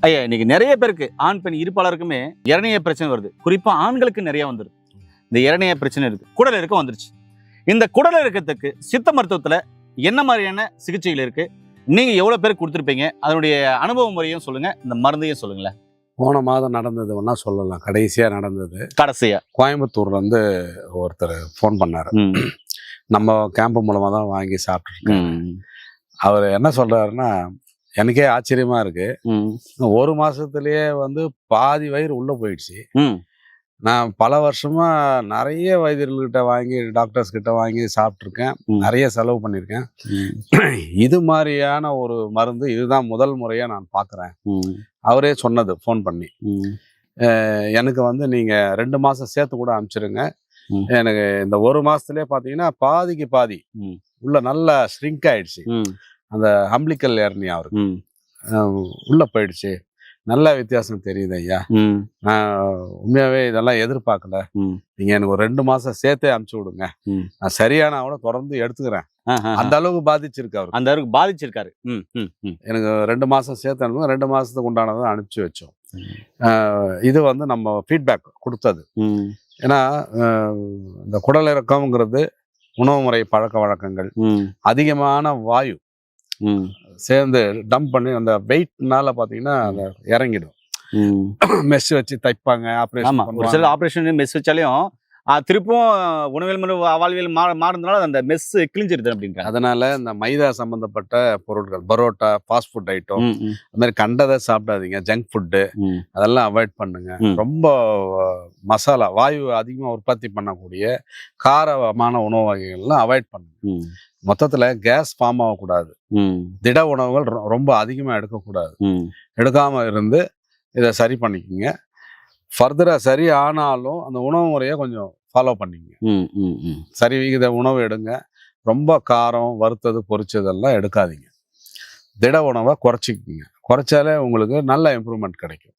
ஐயா இன்னைக்கு நிறைய பேருக்கு ஆண் பெண் இருப்பாளருக்குமே இரணய பிரச்சனை வருது. குறிப்பா ஆண்களுக்கு நிறைய வந்துருது. இந்த இரணய பிரச்சனை இருக்கு, குடல் இறக்கம் வந்துருச்சு. இந்த குடல் இறக்கத்துக்கு சித்த மருத்துவத்துல என்ன மாதிரியான சிகிச்சைகள் இருக்கு, நீங்க எவ்வளவு பேருக்கு கொடுத்துருப்பீங்க, அதனுடைய அனுபவ முறையும் சொல்லுங்க, இந்த மருந்தையும் சொல்லுங்களேன். போன மாதம் நடந்தது வேணா சொல்லலாம். கடைசியாக நடந்தது கடைசியா கோயம்புத்தூர்லேருந்து ஒருத்தர் ஃபோன் பண்ணார். நம்ம கேம்ப் மூலமாக தான் வாங்கி சாப்பிட்ருக்கேன். அவர் என்ன சொல்கிறாருன்னா, எனக்கே ஆச்சரியமாக இருக்குது. ஒரு மாதத்துலேயே பாதி வயிறு உள்ளே போயிடுச்சு. நான் பல வருஷமாக நிறைய வைத்தியர்கள்கிட்ட வாங்கி டாக்டர்ஸ் கிட்ட வாங்கி சாப்பிட்ருக்கேன், நிறைய செலவு பண்ணியிருக்கேன். இது மாதிரியான ஒரு மருந்து இதுதான் முதல் முறையாக நான் பார்க்குறேன். அவரே சொன்னது ஃபோன் பண்ணி, எனக்கு நீங்கள் 2 மாதம் சேர்த்து கூட அனுப்பிச்சிருங்க. எனக்கு இந்த ஒரு மாதத்துலேயே பார்த்தீங்கன்னா பாதிக்கு பாதி உள்ள நல்லா ஸ்ட்ரிங்க் ஆயிடுச்சு. அந்த அம்பிளிக்கல் ஏர்னியா அவருக்கு உள்ளே போயிடுச்சு. நல்ல வித்தியாசம் தெரியுது ஐயா. நான் உண்மையாவே இதெல்லாம் எதிர்பார்க்கல. நீங்க எனக்கு ஒரு 2 மாசம் சேர்த்தே அனுப்பிச்சு விடுங்க, நான் சரியான அவனை தொடர்ந்து எடுத்துக்கிறேன். அந்த அளவுக்கு பாதிச்சிருக்கு அவரு. அந்த அளவுக்கு பாதிச்சிருக்காரு. எனக்கு 2 மாசம் சேர்த்து அனுப்புங்க. 2 மாசத்துக்கு உண்டானதை அனுப்பிச்சு வச்சோம். இது நம்ம ஃபீட்பேக் கொடுத்தது. ஏன்னா இந்த குடல் இறக்கம்ங்கிறது உணவு முறை பழக்க வழக்கங்கள், அதிகமான வாயு சேர்ந்து டம்ப் பண்ணி அந்த வெயிட்னால பாத்தீங்கன்னா அந்த இறங்கிடும். மெஸ் வச்சு தைப்பாங்க, ஆப்ரேஷன் மெஸ் வச்சாலையும் திருப்பும் உணவியல் வாழ்வியல் மாறுறதுனால அந்த மெஸ் கிழிஞ்சிருது அப்படின்ற. அதனால இந்த மைதா சம்பந்தப்பட்ட பொருட்கள், பரோட்டா, ஃபாஸ்ட் ஃபுட் ஐட்டம், அந்த மாதிரி கண்டதை சாப்பிடாதீங்க. ஜங்க் ஃபுட்டு அதெல்லாம் அவாய்ட் பண்ணுங்க. ரொம்ப மசாலா, வாயு அதிகமாக உற்பத்தி பண்ணக்கூடிய காரமான உணவு வகைகள்லாம் அவாய்ட் பண்ணுங்க. மொத்தத்துல கேஸ் ஃபார்ம் ஆகக்கூடாது. திட உணவுகள் ரொம்ப அதிகமா எடுக்கக்கூடாது. எடுக்காம இருந்து இதை சரி பண்ணிக்கோங்க. ஃபர்தரா சரி ஆனாலும் அந்த உணவு முறையை கொஞ்சம் ஃபாலோ பண்ணிக்கங்க. சரி விகித உணவு எடுங்க. ரொம்ப காரம், வறுத்தது, பொரிச்சதெல்லாம் எடுக்காதீங்க. திட உணவை குறைச்சிக்கோங்க. குறைச்சாலே உங்களுக்கு நல்ல இம்ப்ரூவ்மெண்ட் கிடைக்கும்.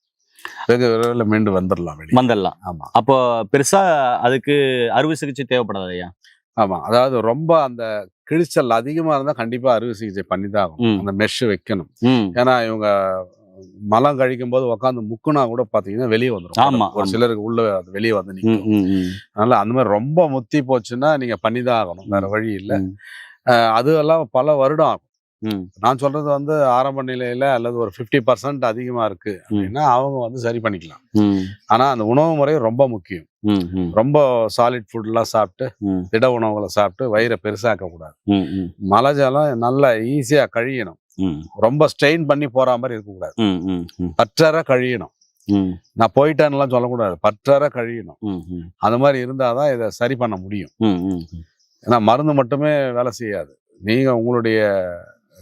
வெகு விரைவில் மீண்டு வந்துடலாம். ஆமா, அப்போ பெருசா அதுக்கு அறுவை சிகிச்சை தேவைப்படாது ஐயா? ஆமா, அதாவது ரொம்ப அந்த கிழிச்சல் அதிகமா இருந்தா கண்டிப்பா அறுவை சிகிச்சை பண்ணிதான் ஆகும். அந்த மெஷ் வைக்கணும். ஏன்னா இவங்க மலம் கழிக்கும் போது உட்காந்து முக்குனா கூட பாத்தீங்கன்னா வெளியே வந்துடும். ஒரு சிலருக்கு உள்ள வெளியே வந்து நிற்கும். அதனால அந்த மாதிரி ரொம்ப முத்தி போச்சுன்னா நீங்க பண்ணிதான் ஆகணும், வேற வழி இல்லை. அது எல்லாம் பல வருடம் ஆகும். நான் சொல்றது ஆரம்ப நிலையில அல்லது ஒரு 50% அதிகமா இருக்கு அப்படின்னா அவங்க சரி பண்ணிக்கலாம். ஆனா அந்த உணவு முறை ரொம்ப முக்கியம். ரொம்ப சாலிட் ஃபுட் எல்லாம் சாப்பிட்டு, திட உணவுகளை சாப்பிட்டு வயிறை பெருசாக்க கூடாது. மலஜலம் நல்லா ஈஸியா கழியணும். ரொம்ப ஸ்ட்ரெயின் பண்ணி போற மாதிரி இருக்கக்கூடாது. பற்றற கழியணும். நான் போயிட்டேன்னுலாம் சொல்லக்கூடாது, பற்றற கழியணும். அந்த மாதிரி இருந்தாதான் இதை சரி பண்ண முடியும். ஏன்னா மருந்து மட்டுமே வேலை செய்யாது. நீங்க உங்களுடைய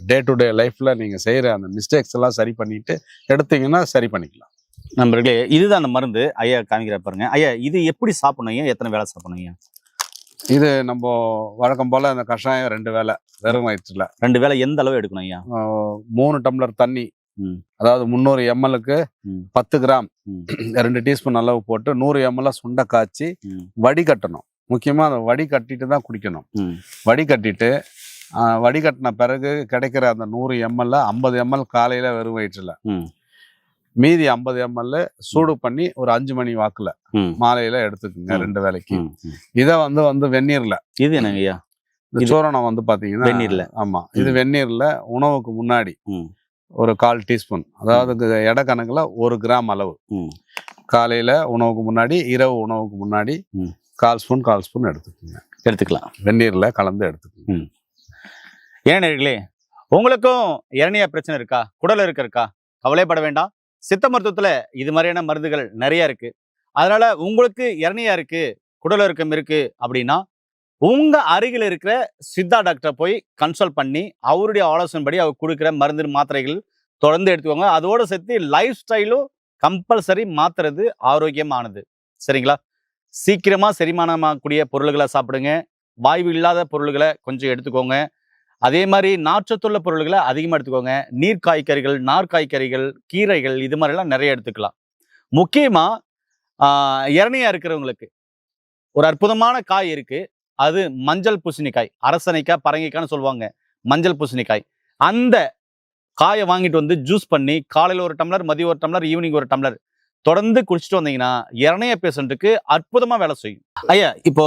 டே டு டே லைஃப்ல நீங்க செய்யற அந்த மிஸ்டேக்ஸ் எல்லாம் சரி பண்ணிட்டு எடுத்தீங்கன்னா சரி பண்ணிக்கலாம். நண்பர்களே, இதுதான் அந்த மருந்து ஐயா காமிக்கிற பாருங்க. ஐயா இது எப்படி சாப்பிடணும், எத்தனை வேலை சாப்பிடணும்? இது நம்ம வழக்கம் போல இந்த கஷாயம் 2 வேளை வெறும் வயிற்றுல. 2 வேளை எந்த அளவு எடுக்கணும் ஐயா? 3 டம்ளர் தண்ணி, அதாவது 300 ml-க்கு 10 கிராம் 2 டீஸ்பூன் அளவு போட்டு 100 ml சுண்ட காய்ச்சி வடிகட்டணும். முக்கியமா அதை வடிகட்டிட்டு தான் குடிக்கணும். வடிகட்டிட்டு வடிகட்டின பிறகு கிடைக்கிற அந்த 100 ml 50 ml காலையில வெறும் வயிற்றுல, மீதி 50 ml சூடு பண்ணி ஒரு 5 மணி வாக்குல மாலையில எடுத்துக்குங்க 2 வேளைக்கு. இதை வெந்நீர்ல, இது என்னங்கய்யா இந்த சூரணம் பாத்தீங்கன்னா வெந்நீர்ல. ஆமா, இது வெந்நீர்ல உணவுக்கு முன்னாடி ஒரு 1/4 டீஸ்பூன், அதாவது எடை கணக்குல 1 கிராம் அளவு, காலையில உணவுக்கு முன்னாடி, இரவு உணவுக்கு முன்னாடி 1/4 ஸ்பூன் எடுத்துக்கலாம். வெந்நீர்ல கலந்து எடுத்துக்கோங்க. ஏனே உங்களுக்கும் இரணய பிரச்சனை இருக்கா, குடல் இருக்கா, கவலைப்பட வேண்டாம். சித்த மருத்துவத்துல இது மாதிரியான மருந்துகள் நிறைய இருக்கு. அதனால உங்களுக்கு இரணயா இருக்கு, குடல் இறக்கம் இருக்கு அப்படின்னா உங்க அருகில் இருக்கிற சித்தா டாக்டரை போய் கன்சல்ட் பண்ணி அவருடைய ஆலோசனைப்படி அவர் கொடுக்குற மருந்து மாத்திரைகள் தொடர்ந்து எடுத்துக்கோங்க. அதோட சேர்த்து லைஃப் ஸ்டைலும் கம்பல்சரி மாத்துறது ஆரோக்கியமானது. சரிங்களா? சீக்கிரமா செரிமானமாகக்கூடிய பொருள்களை சாப்பிடுங்க. வாய்வு இல்லாத பொருள்களை கொஞ்சம் எடுத்துக்கோங்க. அதே மாதிரி நார்ச்சத்துள்ள பொருள்களை அதிகமாக எடுத்துக்கோங்க. நீர் காய்கறிகள், நார்காய்கறிகள், கீரைகள் இது மாதிரிலாம் நிறைய எடுத்துக்கலாம். முக்கியமா இளநியா இருக்கிறவங்களுக்கு ஒரு அற்புதமான காய் இருக்கு. அது மஞ்சள் பூசணிக்காய், அரசனைக்காய், பரங்கிக்காய்னு சொல்லுவாங்க. மஞ்சள் பூசணிக்காய், அந்த காயை வாங்கிட்டு வந்து ஜூஸ் பண்ணி காலையில் ஒரு டம்ளர், மதியம் ஒரு டம்ளர், ஈவினிங் ஒரு டம்ளர் தொடர்ந்து குடிச்சிட்டு வந்தீங்கன்னா இரணய பேஷண்ட்டுக்கு அற்புதமா வேலை செய்யும். ஐயா, இப்போ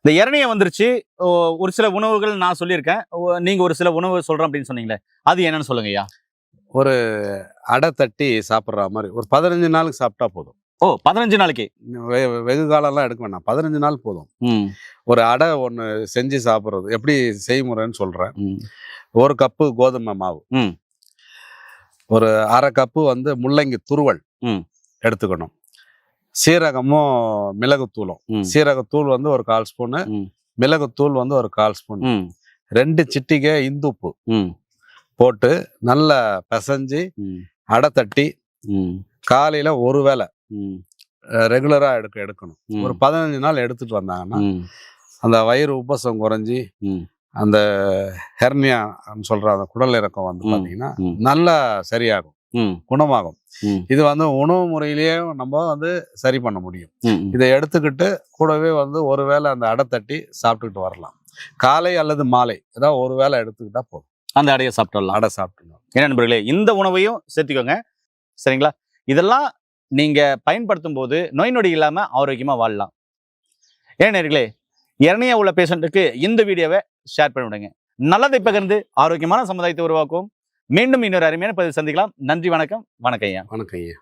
இந்த இரணய வந்துருச்சு, ஒரு சில உணவுகள் நான் சொல்லியிருக்கேன், நீங்க ஒரு சில உணவு சொல்றேன் அப்படின்னு சொன்னீங்களே, அது என்னன்னு சொல்லுங்க ஐயா. ஒரு அடை தட்டி சாப்பிட்ற மாதிரி ஒரு 15 நாளுக்கு சாப்பிட்டா போதும். 15 நாளைக்கு வெகு காலம்லாம் எடுக்க வேணாம், 15 நாள் போதும். ஒரு அடை ஒன்று செஞ்சு சாப்பிட்றது எப்படி செய்முறைன்னு சொல்கிறேன். 1 கப்பு கோதுமை மாவு, ஒரு 1/2 கப்பு வந்து முள்ளங்கி துருவல் எடுத்துக்கணும். சீரகமும் மிளகுத்தூளும், சீரகத்தூள் வந்து ஒரு 1/4 ஸ்பூனு, மிளகுத்தூள் வந்து ஒரு 1/4 ஸ்பூன், 2 சிட்டிகை இந்துப்பு போட்டு நல்லா பிசைஞ்சு அடை தட்டி காலையில ஒரு வேளை ரெகுலரா எடுக்கணும். ஒரு 15 நாள் எடுத்துட்டு வந்தாங்கன்னா அந்த வயிறு உப்பசம் குறைஞ்சி அந்த ஹெர்னியா சொல்ற அந்த குடல் இறக்கம் வந்து பாத்தீங்கன்னா நல்லா சரியாகும், குணமாகும். இது வந்து உணவு முறையிலேயே நம்ம வந்து சரி பண்ண முடியும். இதை எடுத்துக்கிட்டு கூடவே வந்து ஒரு வேளை அந்த அடை தட்டி சாப்பிட்டுக்கிட்டு வரலாம். காலை அல்லது மாலை ஏதாவது ஒரு வேளை எடுத்துக்கிட்டா போதும், அந்த அடையை சாப்பிட்டுடலாம். அடை சாப்பிட்டுடலாம். என்ன நண்பர்களே, இந்த உணவையும் சேர்த்துக்கோங்க, சரிங்களா? இதெல்லாம் நீங்க பயன்படுத்தும் போது நோய் நொடி இல்லாம ஆரோக்கியமா வாழலாம். ஏன் நேயர்களே, இரணய உள்ள பேஷண்ட்டுக்கு இந்த வீடியோவை ஷேர் பண்ணி விடுங்க. நல்லதை பகிர்ந்து ஆரோக்கியமான சமுதாயத்தை உருவாக்கும். மீண்டும் இன்னொரு அருமையான பதிவு சந்திக்கலாம். நன்றி, வணக்கம். வணக்கம் ஐயா. வணக்கம் ஐயா.